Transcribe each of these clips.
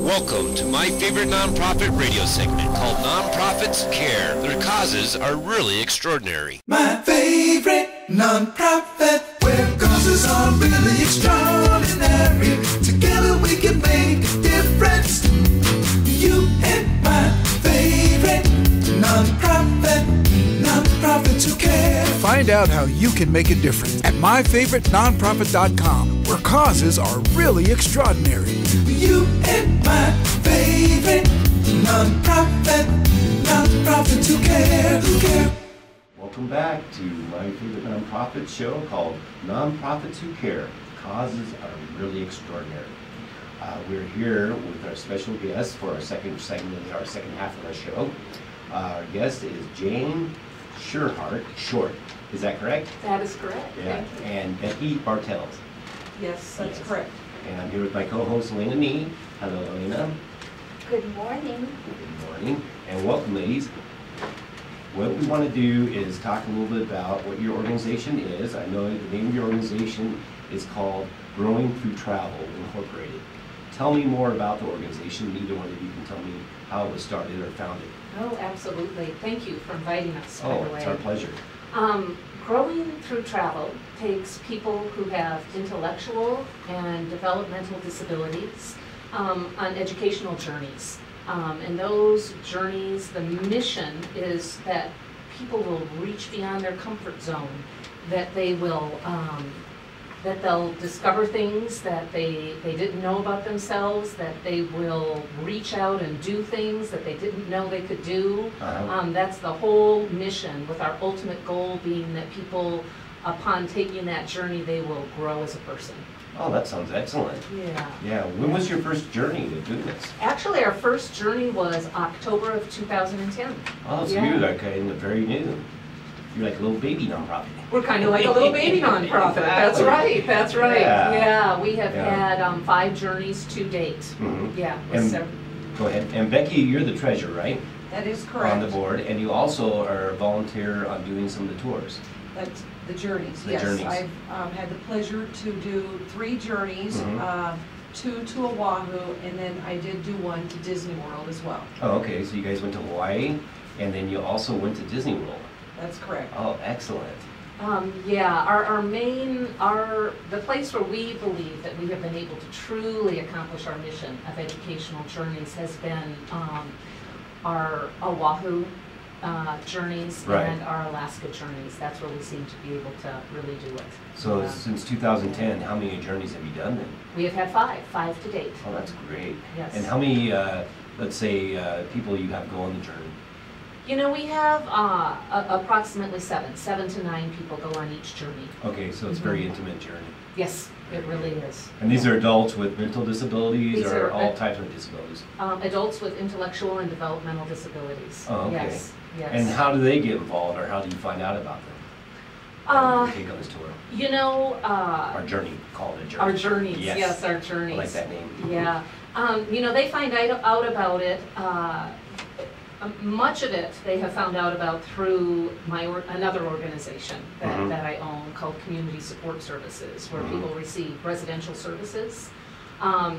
Welcome to my favorite nonprofit radio segment called Nonprofits Care. Their causes are really extraordinary. My favorite nonprofit, where causes are really extraordinary. Together we can make a difference. You and my favorite nonprofits who care. Find out how you can make a difference at myfavouritenonprofit.com, where causes are really extraordinary. You and my favorite nonprofits who care, who care. Welcome back to my favorite nonprofit show called Nonprofits Who Care. Causes are really extraordinary. We're here with our special guest for our second segment, our second half of our show. Our guest is Jane Short. Is that correct? That is correct. Yeah. Thank you. And Becky Bartels. Yes, that's correct. And I'm here with my co-host Elena Nee. Hello, Elena. Good morning. Good morning, and welcome, ladies. What we want to do is talk a little bit about what your organization is. I know the name of your organization is called Growing Through Travel Incorporated. Tell me more about the organization. Either one of you can tell me how it was started or founded. Oh, absolutely. Thank you for inviting us, by the way. It's our pleasure. Growing Through Travel takes people who have intellectual and developmental disabilities on educational journeys. And those journeys, the mission is that people will reach beyond their comfort zone, that they will, that they'll discover things that they didn't know about themselves, that they will reach out and do things that they didn't know they could do. That's the whole mission, with our ultimate goal being that people, upon taking that journey, they will grow as a person. Oh, that sounds excellent. Yeah. Yeah. When was your first journey to do this? Actually, our first journey was October of 2010. Oh, so you're like very new. You're like a little baby nonprofit. We're kind of like a little baby nonprofit. That's right. That's right. Yeah, we have had 5 journeys to date. Mm-hmm. Yeah. Go ahead. And Becky, you're the treasurer, right? That is correct. On the board, and you also are a volunteer on doing some of the tours. That's the journeys. The yes, journeys. I've had the pleasure to do 3 journeys, 2 to Oahu, and then I did do 1 to Disney World as well. Oh, okay. So you guys went to Hawaii, and then you also went to Disney World. That's correct. Oh, excellent. The place where we believe that we have been able to truly accomplish our mission of educational journeys has been our Oahu journeys and our Alaska journeys. That's where we seem to be able to really do it. So since 2010, how many journeys have you done then? We have had 5 to date. Oh, that's great. Yes. And how many, let's say, people you have go on the journey? You know, we have approximately 7 to 9 people go on each journey. Okay, so it's a very intimate journey. Yes, it really is. And these are adults with mental disabilities These or are all types of disabilities? Adults with intellectual and developmental disabilities. Oh, okay. Yes, yes. And how do they get involved, or how do you find out about them? Take on this tour. You know, our journey, call it a journey. Our journeys, yes, our journeys. I like that name. Yeah. You know, they find out about it. Much of it they have found out about through another organization that I own called Community Support Services, where people receive residential services.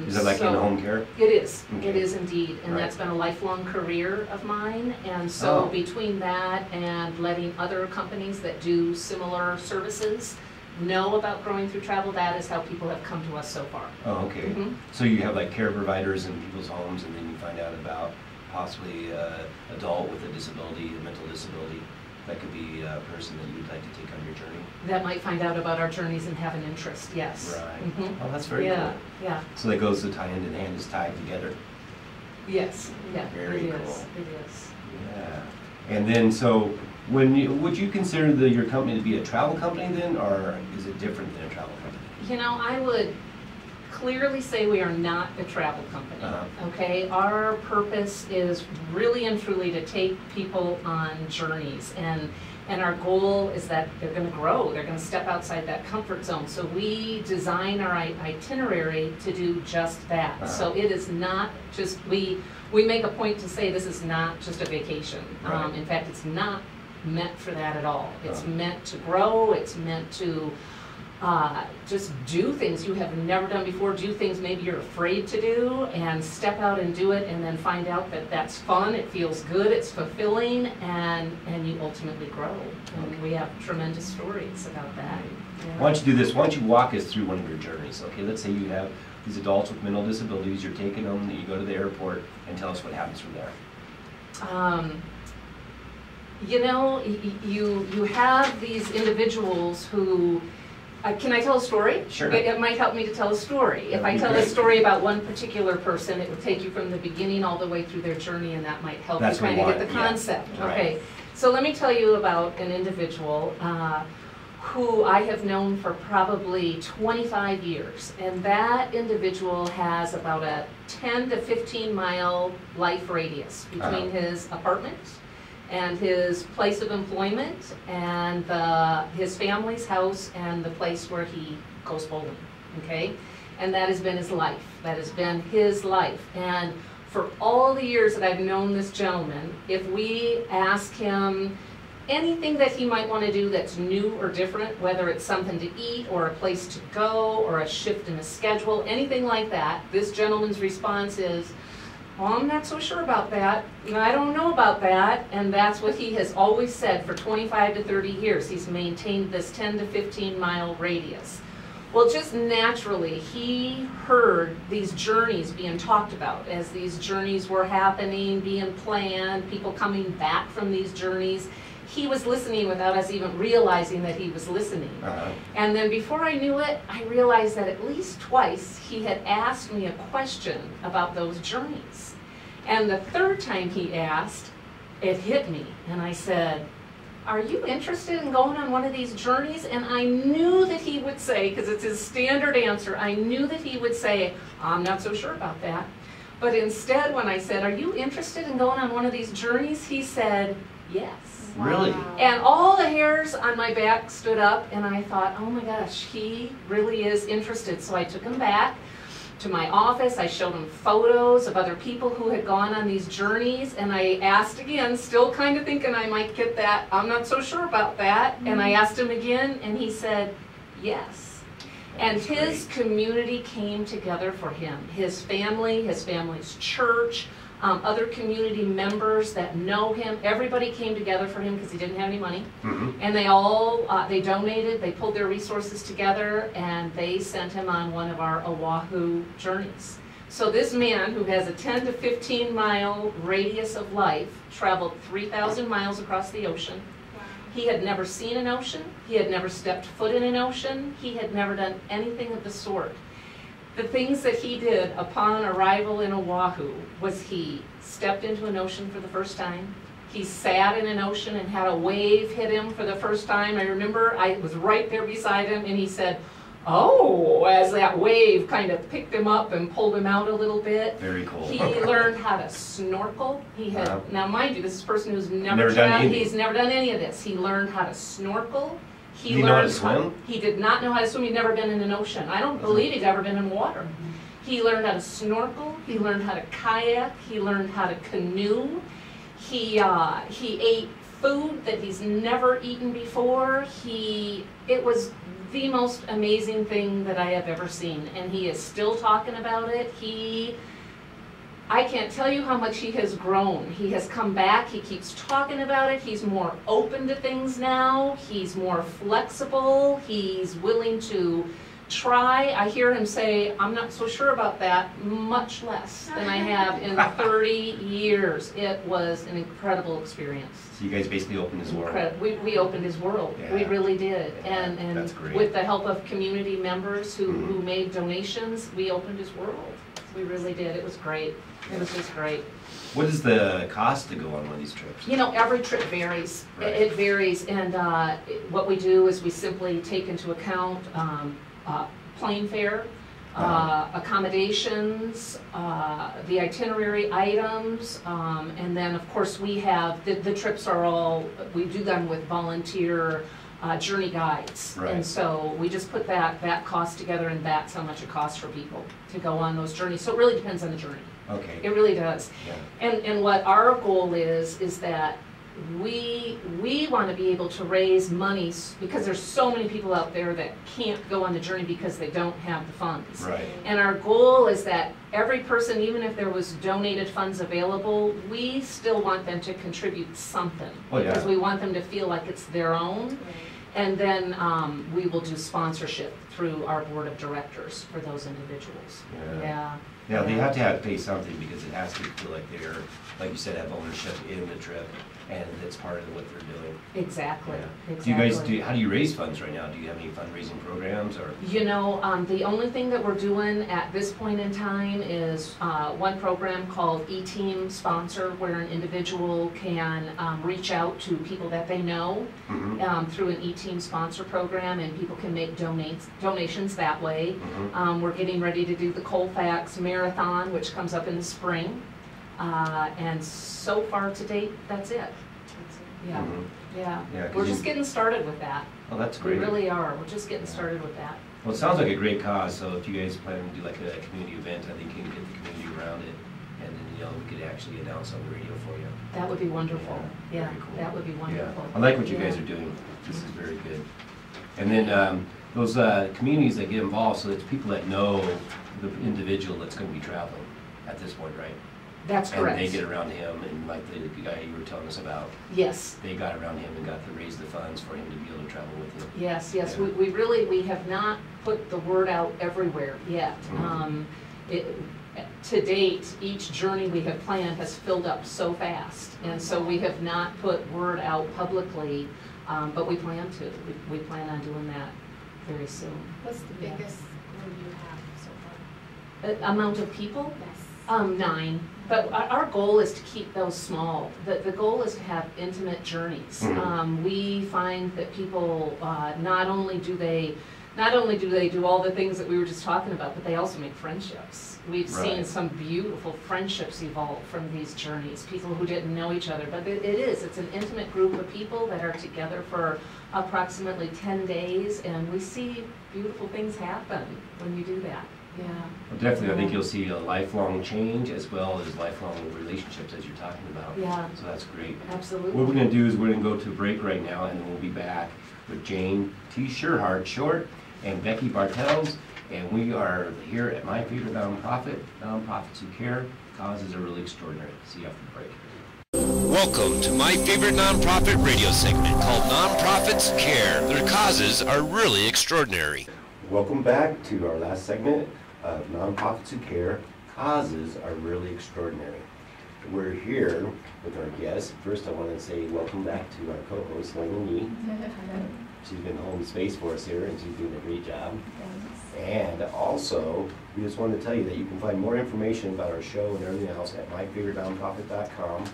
Is that like in-home care? It is. Okay. It is indeed. And that's been a lifelong career of mine. And so between that and letting other companies that do similar services know about Growing Through Travel, that is how people have come to us so far. Oh, okay. So you have like care providers in people's homes, and then you find out about possibly adult with a disability, a mental disability. That could be a person that you'd like to take on your journey. That might find out about our journeys and have an interest, yes. Right. Oh, that's very cool. Yeah. So that goes to hand in hand, is tied together. Yes. Yeah. Very cool. It is. Yeah. And then, so would you consider your company to be a travel company then, or is it different than a travel company? You know, I would clearly say we are not a travel company. Okay, our purpose is really and truly to take people on journeys, and our goal is that they're going to grow, they're going to step outside that comfort zone. So we design our itinerary to do just that. So it is not just, we make a point to say this is not just a vacation. In fact, it's not meant for that at all. It's meant to grow, it's meant to Just do things you have never done before, do things maybe you're afraid to do, and step out and do it, and then find out that that's fun, it feels good, it's fulfilling, and you ultimately grow. And we have tremendous stories about that. Yeah. Why don't you do this? Why don't you walk us through one of your journeys? Okay, let's say you have these adults with mental disabilities, you're taking them, you go to the airport, and tell us what happens from there. You know, you have these individuals who, can I tell a story? Sure. It might help me to tell a story. If I tell a story about one particular person, it would take you from the beginning all the way through their journey, and that might help you kind of get the concept. Yeah. Right. Okay, so let me tell you about an individual who I have known for probably 25 years, and that individual has about a 10 to 15 mile life radius between his apartment and his place of employment and his family's house and the place where he goes bowling, okay? And that has been his life. That has been his life. And for all the years that I've known this gentleman, if we ask him anything that he might want to do that's new or different, whether it's something to eat or a place to go or a shift in a schedule, anything like that, this gentleman's response is, well, I'm not so sure about that. I don't know about that. And that's what he has always said for 25 to 30 years. He's maintained this 10 to 15 mile radius. Well, just naturally, he heard these journeys being talked about as these journeys were happening, being planned, people coming back from these journeys. He was listening without us even realizing that he was listening. And then before I knew it, I realized that at least twice he had asked me a question about those journeys. And the third time he asked, it hit me. And I said, are you interested in going on one of these journeys? And I knew that he would say, because it's his standard answer, I knew that he would say, I'm not so sure about that. But instead, when I said, are you interested in going on one of these journeys? He said, yes. Really? And all the hairs on my back stood up, and I thought, oh my gosh, he really is interested. So I took him back to my office. I showed him photos of other people who had gone on these journeys, and I asked again, still kind of thinking I might get that, I'm not so sure about that. And I asked him again, and he said, yes. And his community came together for him. His family, his family's church, other community members that know him, everybody came together for him because he didn't have any money. And they all, they donated, they pulled their resources together, and they sent him on one of our Oahu journeys. So this man, who has a 10 to 15 mile radius of life, traveled 3,000 miles across the ocean. He had never seen an ocean, he had never stepped foot in an ocean, he had never done anything of the sort. The things that he did upon arrival in Oahu was he stepped into an ocean for the first time. He sat in an ocean and had a wave hit him for the first time. I remember I was right there beside him, and he said, oh, as that wave kind of picked him up and pulled him out a little bit. Very cool. He learned how to snorkel. He had, now mind you, this is a person who's Never done any of this. He learned how to snorkel. Did he know how to swim? He did not know how to swim. He'd never been in an ocean. I don't believe he'd ever been in water. He learned how to snorkel. He learned how to kayak. He learned how to canoe. He ate food that he's never eaten before. It was the most amazing thing that I have ever seen, and he is still talking about it. I can't tell you how much he has grown. He has come back, he keeps talking about it, he's more open to things now, he's more flexible, he's willing to try. I hear him say, I'm not so sure about that, much less than I have in 30 years. It was an incredible experience. So you guys basically opened his world. We opened his world. Yeah. We really did. And That's great. with the help of community members who made donations, we opened his world. We really did. It was great. It was just great. What is the cost to go on one of these trips? You know, every trip varies. Right. It varies, and what we do is we simply take into account plane fare, accommodations, the itinerary items, and then of course we have, the trips are all, we do them with volunteer journey guides. Right. And so we just put that cost together, and that's how much it costs for people to go on those journeys. So it really depends on the journey. Okay. It really does. Yeah. And what our goal is that we want to be able to raise money because there's so many people out there that can't go on the journey because they don't have the funds. Right. And our goal is that every person, even if there was donated funds available, we still want them to contribute something. Oh, yeah. Because we want them to feel like it's their own. And then we will do sponsorship through our board of directors for those individuals. Yeah. Now, they have to pay something because it has to feel like they're, like you said, have ownership in the trip, and it's part of what they're doing. Exactly. Yeah. Exactly. Do you guys how do you raise funds right now? Do you have any fundraising programs or? You know, the only thing that we're doing at this point in time is one program called E-Team Sponsor, where an individual can reach out to people that they know through an E-Team Sponsor program, and people can make donations that way. We're getting ready to do the Colfax Marathon, which comes up in the spring. And so far to date, that's it. Yeah, yeah. We're just getting started with that. Oh, that's great. We really are. We're just getting started with that. Well, it sounds like a great cause. So if you guys plan to do like a community event, I think you can get the community around it, and then we could actually announce on the radio for you. That would be wonderful. Yeah, Very cool. that would be wonderful. Yeah. I like what you guys are doing. This is very good. And then those communities that get involved, so it's people that know the individual that's going to be traveling at this point, right? That's correct. And they get around him, and like the guy you were telling us about, Yes. they got around him and got to raise the funds for him to be able to travel with him. Yes, yes. Yeah. We have not put the word out everywhere yet. To date, each journey we have planned has filled up so fast, and so we have not put word out publicly, but we plan to. We plan on doing that very soon. What's the biggest group you have so far? Amount of people? Yes. 9. But our goal is to keep those small. The goal is to have intimate journeys. We find that people not only do they do all the things that we were just talking about, but they also make friendships. We've seen some beautiful friendships evolve from these journeys, people who didn't know each other. But it's an intimate group of people that are together for approximately 10 days, and we see beautiful things happen when you do that. Yeah. Well, definitely, I think you'll see a lifelong change as well as lifelong relationships as you're talking about. Yeah. So that's great. Absolutely. What we're going to do is we're going to go to a break right now, and then we'll be back with Jane T. Short and Becky Bartels, and we are here at My Favorite Nonprofit, Nonprofits Who Care. Causes are really extraordinary. See you after the break. Welcome to my favorite nonprofit radio segment called Nonprofits Care. Their causes are really extraordinary. Welcome back to our last segment of Nonprofits Who Care. Causes are really extraordinary. We're here with our guests. First, I want to say welcome back to our co-host, Lena Yee. She's been holding space for us here, and she's doing a great job. And also, we just wanted to tell you that you can find more information about our show and everything else at myfavoritednonprofit.com.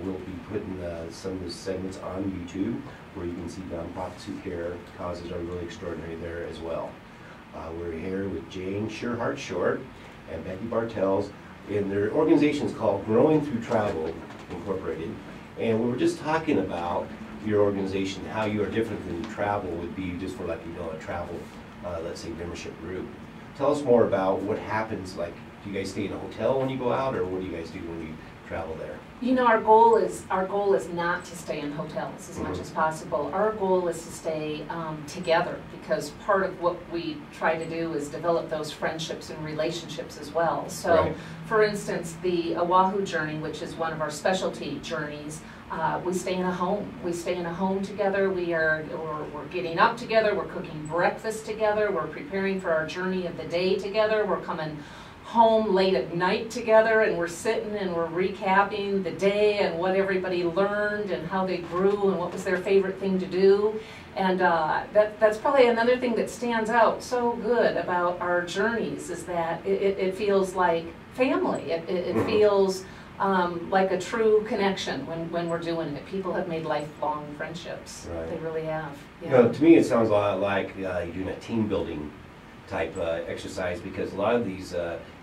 We'll be putting some of the segments on YouTube where you can see Nonprofits Who Care. Causes are really extraordinary there as well. We're here with Jane Short and Becky Bartels, and their organization is called Growing Through Travel Incorporated. And we were just talking about your organization, how you are different than travel would be just for like, a travel, let's say, membership group. Tell us more about what happens. Like, do you guys stay in a hotel when you go out, or what do you guys do when you travel there? You know, our goal is not to stay in hotels as much as possible. Our goal is to stay together, because part of what we try to do is develop those friendships and relationships as well. So, for instance, the Oahu journey, which is one of our specialty journeys, we stay in a home. We stay in a home together. We're getting up together. We're cooking breakfast together. We're preparing for our journey of the day together. We're coming home late at night together, and we're sitting and we're recapping the day and what everybody learned and how they grew and what was their favorite thing to do. And that's probably another thing that stands out so good about our journeys, is that it feels like family. It feels like a true connection when we're doing it. People have made lifelong friendships. Right. They really have. Yeah. You know, to me, it sounds a lot like you're doing a team building type exercise, because a lot of these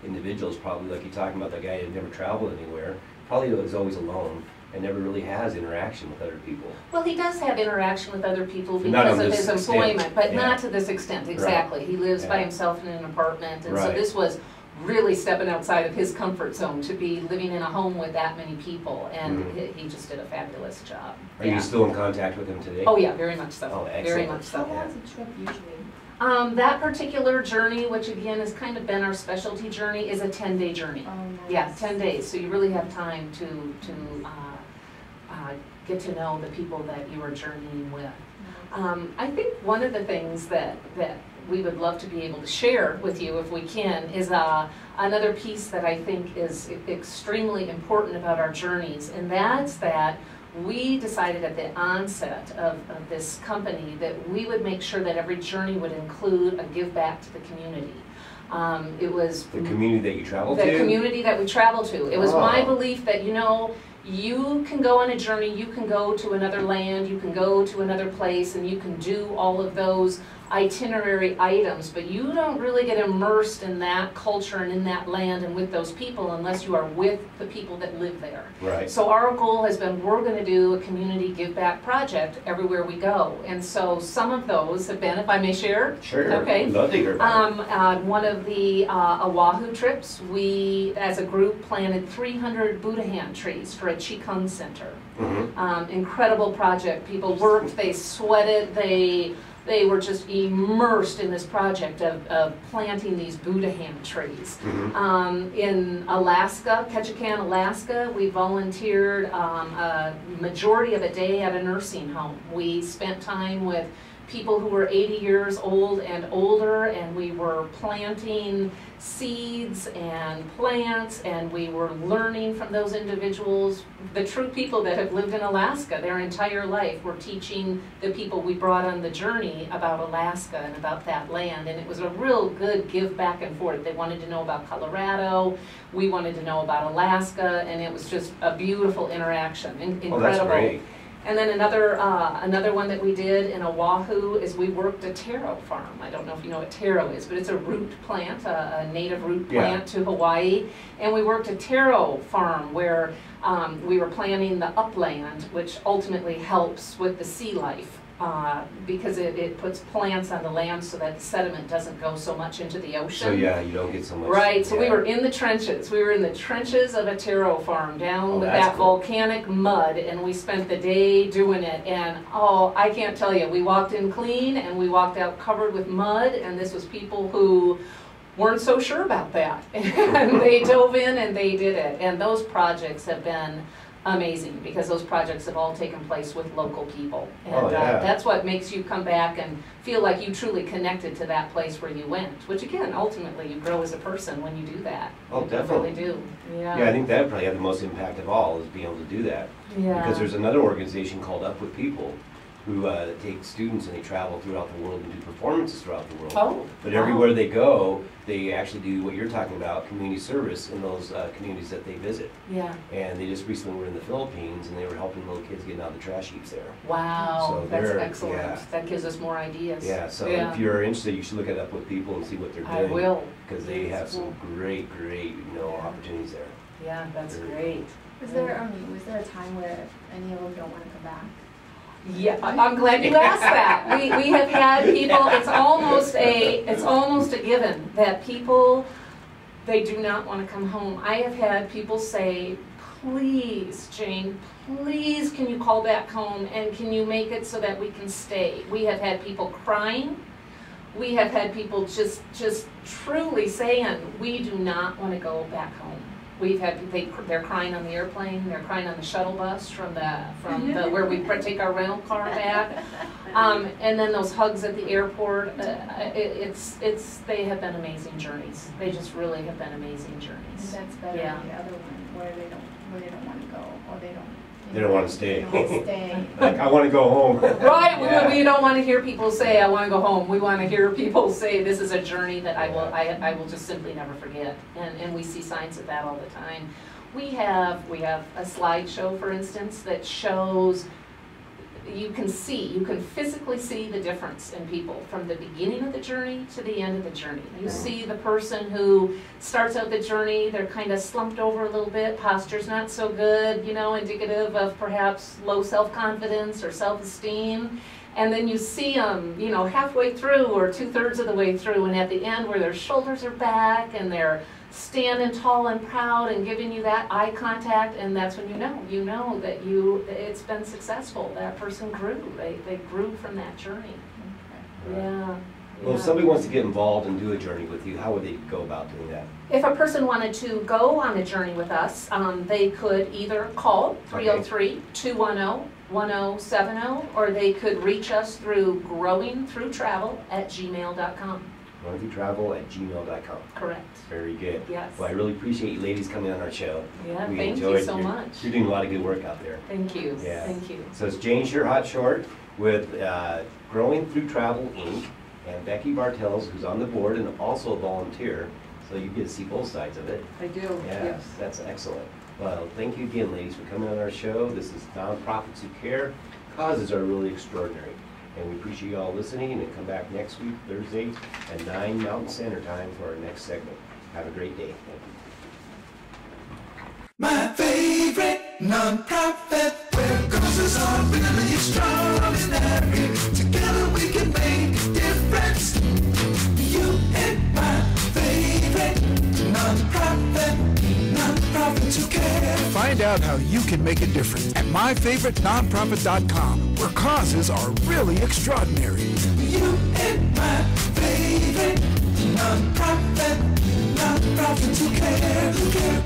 individuals, probably like you're talking about, the guy who never traveled anywhere, probably is always alone and never really has interaction with other people. Well, he does have interaction with other people because of his employment, but Yeah. not to this extent, exactly. He lives by himself in an apartment, and so this was really stepping outside of his comfort zone to be living in a home with that many people, and he just did a fabulous job. Are you still in contact with him today? Oh yeah, very much so. Oh, excellent. Very much so. How long is a trip usually? That particular journey, which again has kind of been our specialty journey, is a 10-day journey. Oh, nice. Yeah, 10 days. So you really have time to get to know the people that you are journeying with. I think one of the things that we would love to be able to share with you, if we can, is another piece that I think is extremely important about our journeys, and that's that we decided at the onset of this company that we would make sure that every journey would include a give back to the community. It was The community that you travel to? the community that we travel to. It was Oh. my belief that, you can go on a journey, you can go to another land, you can go to another place, and you can do all of those itinerary items, but you don't really get immersed in that culture and in that land and with those people unless you are with the people that live there. Right. So our goal has been, we're going to do a community give back project everywhere we go. And so some of those have been, if I may share. Sure. Okay. I'd love to hear about it. One of the Oahu trips, we as a group planted 300 Budahan trees for a Qigong center. Incredible project. People worked, they sweated, they were just immersed in this project of planting these Budahan trees. In Alaska, Ketchikan, Alaska, we volunteered a majority of a day at a nursing home. We spent time with people who were 80 years old and older, and we were planting seeds and plants, and we were learning from those individuals, the true people that have lived in Alaska their entire life. We're teaching the people we brought on the journey about Alaska and about that land, and it was a real good give back and forth. They wanted to know about Colorado, we wanted to know about Alaska, and it was just a beautiful interaction. Incredible. Oh, that's great. And then another one that we did in Oahu is we worked a taro farm. I don't know if you know what taro is, but it's a root plant, a native root plant to Hawaii. And we worked a taro farm where we were planting the upland, which ultimately helps with the sea life because it puts plants on the land so that the sediment doesn't go so much into the ocean. So yeah, you don't get so much. Right, so we were in the trenches. We were in the trenches of a taro farm down with that's that cool. volcanic mud, and we spent the day doing it. And I can't tell you, we walked in clean and we walked out covered with mud, and this was people who weren't so sure about that. And they dove in and they did it. And those projects have been amazing because those projects have all taken place with local people. And that's what makes you come back and feel like you truly connected to that place where you went, which again, ultimately you grow as a person when you do that. Oh, definitely. You really do. Yeah. Yeah, I think that probably had the most impact of all, is being able to do that. Yeah. Because there's another organization called Up With People who take students and they travel throughout the world and do performances throughout the world. Oh, But everywhere they go, they actually do what you're talking about, community service in those communities that they visit. Yeah. And they just recently were in the Philippines and they were helping little kids getting out the trash heaps there. Wow, So that's they're- excellent. yeah. That gives us more ideas. Yeah, so if you're interested, you should look it up with people and see what they're doing. I will. Because they have some great, opportunities there. Yeah, that's Very great. Was there a time where any of them don't want to come back? Yeah, I'm glad you asked that. We have had people, it's almost a given that people, they do not want to come home. I have had people say, please, Jane, please can you call back home and can you make it so that we can stay? We have had people crying. We have had people just truly saying, we do not want to go back home. We've had they're crying on the airplane. They're crying on the shuttle bus from the where we take our rental car back, and then those hugs at the airport. They have been amazing journeys. They just really have been amazing journeys. That's better Yeah. than the other one where they don't want to go or they don't. They don't want to stay. They don't want to stay. Like, I want to go home. Right, Yeah. we don't want to hear people say, I want to go home. We want to hear people say, this is a journey that I will just simply never forget. And we see signs of that all the time. We have a slideshow, for instance, that shows, you can physically see the difference in people from the beginning of the journey to the end of the journey. You see the person who starts out the journey, they're kind of slumped over a little bit, posture's not so good, indicative of perhaps low self-confidence or self-esteem. And then you see them, halfway through or 2/3 of the way through, and at the end where their shoulders are back and they're standing tall and proud and giving you that eye contact, and that's when you know that it's been successful. That person grew. They grew from that journey. Right. Yeah. Well, if somebody wants to get involved and do a journey with you, how would they go about doing that? If a person wanted to go on a journey with us, they could either call 303-210-1070, or they could reach us through growingthroughtravel@gmail.com. growingthroughtravel@gmail.com. Correct. Very good. Yes. Well, I really appreciate you ladies coming on our show. Yeah, We thank you enjoyed so your- much. You're doing a lot of good work out there. Thank you. Yeah. Thank you. So it's Jane Sherhot Short with Growing Through Travel, Inc., and Becky Bartels, who's on the board and also a volunteer, so you get to see both sides of it. I do, Yes, yes. that's excellent. Well, thank you again, ladies, for coming on our show. This is Nonprofits Who Care. Causes are really extraordinary. And we appreciate you all listening, and come back next week, Thursday, at 9 Mountain Standard Time for our next segment. Have a great day. Thank you. My favorite non-profit, where causes are really extraordinary. Together we can make a difference. You and my favorite non-profit, non-profits who care. Find out how you can make a difference at myfavoriternonprofit.com, where causes are really extraordinary. You and my favorite non-profit, non-profits who care, who care.